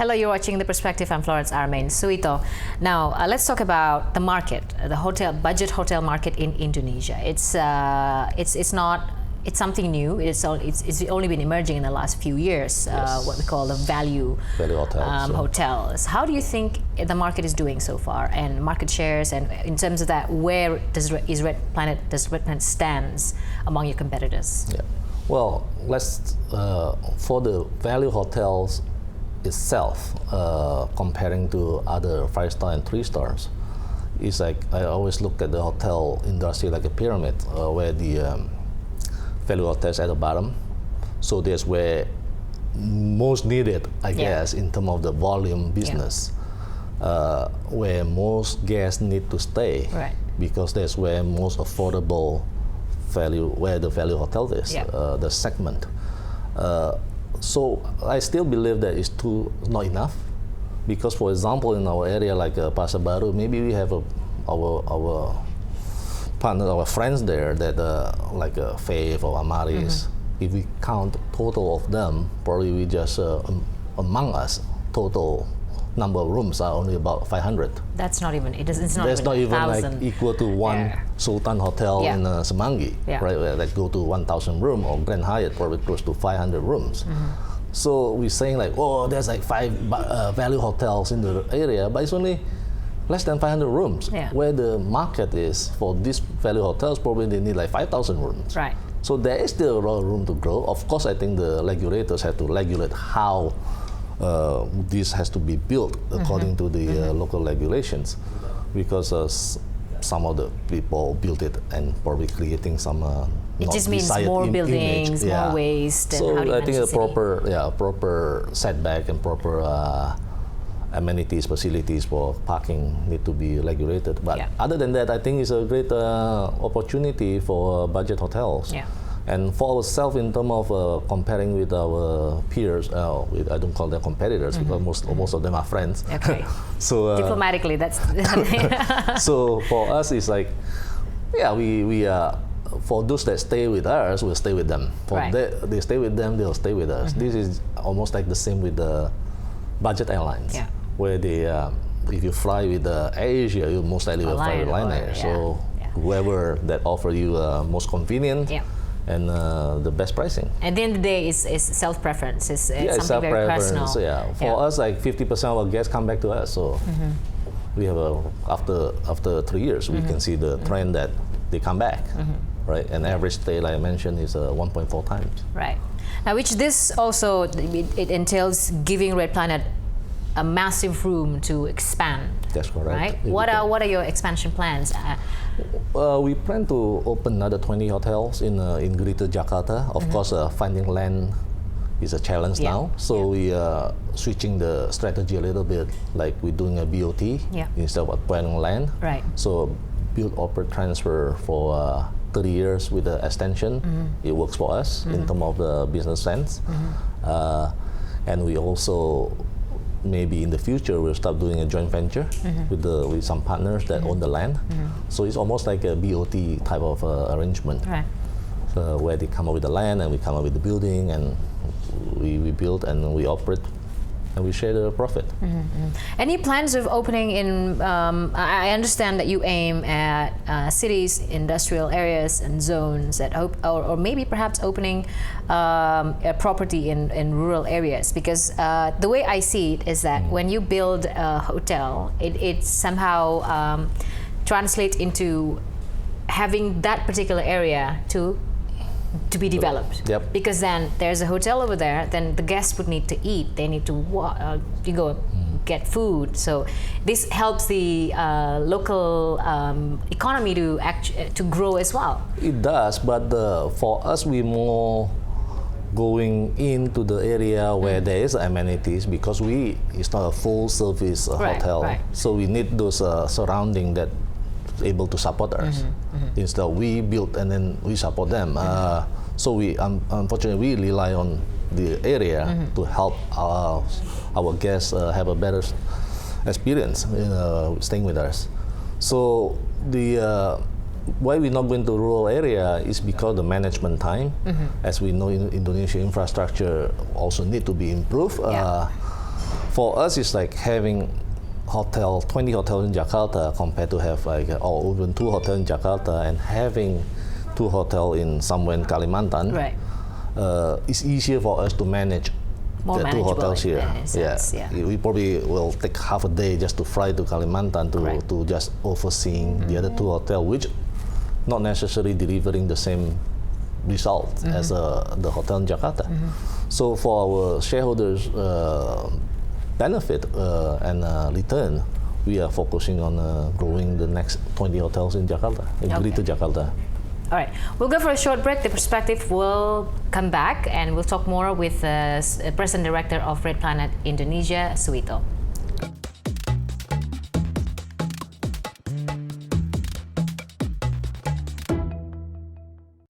Hello, you're watching The Perspective. I'm Florence Armain Suwito. Now, let's talk about the market, the budget hotel market in Indonesia. It's something new. It's only been emerging in the last few years. Yes. What we call the value hotels. Hotels. How do you think the market is doing so far, and market shares, and in terms of that, where does Red Planet stands among your competitors? Yeah. Well, let's for the value hotels itself, comparing to other 5-star and 3 stars, it's like I always look at the hotel industry like a pyramid, where the value hotels at the bottom. So that's where most needed, I guess, in terms of the volume business, where most guests need to stay, because that's where most affordable value, where the value hotel is, the segment. So I still believe that it's not enough, because for example in our area like Pasar Baru, maybe we have our partners, our friends there that like Faith or Amaris. If we count total of them, probably we just among us total number of rooms are only about 500. That's not even. It's not. That's even not even 1,000. like equal to one Sultan Hotel in Semanggi, right? Where that go to 1,000 room, or Grand Hyatt probably close to 500 rooms. So we're saying like, oh, there's like 5 value hotels in the area, but it's only less than 500 rooms. Where the market is for these value hotels, probably they need like 5,000 rooms. Right. So there is still a lot of room to grow. Of course, I think the regulators have to regulate how this has to be built according to the local regulations, because some of the people built it and probably creating some it just means more buildings, more waste. So and how I think a proper setback and proper amenities, facilities for parking need to be regulated. But other than that, I think it's a great opportunity for budget hotels. And for ourselves, in terms of comparing with our peers, I don't call them competitors, because most of them are friends. Okay. So diplomatically, that's. So for us, it's like, we for those that stay with us, we'll stay with them. For they stay with them, they'll stay with us. This is almost like the same with the budget airlines, where they, if you fly with Asia, you most likely will fly with Lion Air. So whoever that offer you most convenient. And the best pricing. At the end of the day, it's self-preference. It's something very personal. For us, like 50% of our guests come back to us. So we have after 3 years, we can see the trend that they come back, right? And average stay, like I mentioned, is 1.4 times. Right. Now, which this also it entails giving Red Planet a massive room to expand. That's correct. Right. What are your expansion plans? We plan to open another 20 hotels in Greater Jakarta. Of course, finding land is a challenge now. So we are switching the strategy a little bit, like we're doing a BOT instead of acquiring land. Right. So build, operate, transfer for 30 years with the extension. It works for us in terms of the business sense. And we also, maybe in the future, we'll start doing a joint venture with some partners that own the land. So it's almost like a BOT type of arrangement, where they come up with the land and we come up with the building, and we build and we operate and we share the profit. Any plans of opening in, I understand that you aim at cities, industrial areas and zones, that or maybe perhaps opening a property in rural areas, because the way I see it is that when you build a hotel, it somehow translates into having that particular area to be developed. Because then there's a hotel over there, then the guests would need to eat, they need to go get food. So this helps the local economy to grow as well. It does, but for us, we more going into the area where there is amenities, because it's not a full service hotel. So we need those surrounding that able to support us. Instead, we build and then we support them. So we unfortunately we rely on the area to help our guests have a better experience staying with us. So the why we're not going to rural area is because the management time. As we know, in Indonesia, infrastructure also need to be improved. For us, it's like having 20 hotels in Jakarta compared to have like or even 2 hotels in Jakarta and having 2 hotels in somewhere in Kalimantan. Right. It's easier for us to manage More the 2 manageable hotels here. in a sense, yeah. We probably will take half a day just to fly to Kalimantan to just overseeing the other 2 hotels, which not necessarily delivering the same result as the hotel in Jakarta. So for our shareholders' benefit and return, we are focusing on growing the next 20 hotels in Jakarta, in Greater Jakarta. All right, we'll go for a short break. The Perspective will come back and we'll talk more with President Director of Red Planet Indonesia, Suwito.